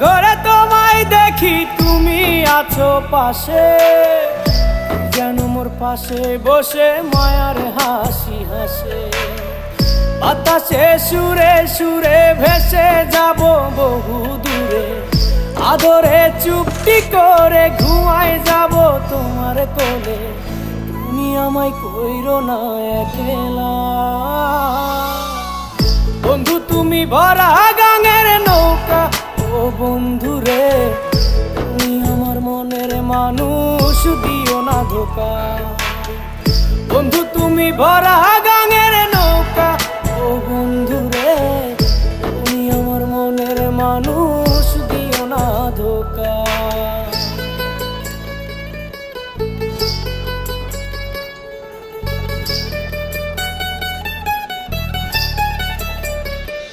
ঘরে তোমায় দেখি তুমি আছো পাশে, যেন মোর পাশে বসে মায়ার হাসি হাসে। বাতাসে সুরে সুরে ভেসে যাব বহু দূরে, আদরে চুপটি করে ঘুমায় যাব তোমার কোলে। তুমি আমায় কইরো না একলা বন্ধু, তুমি ভরা গাঙের নৌকা। ও বন্ধু রে, তুমি আমার মনের মানুষ, দিও না ধোকা। বন্ধু তুমি ভরা গাঙের নৌকা। ও বন্ধু রে।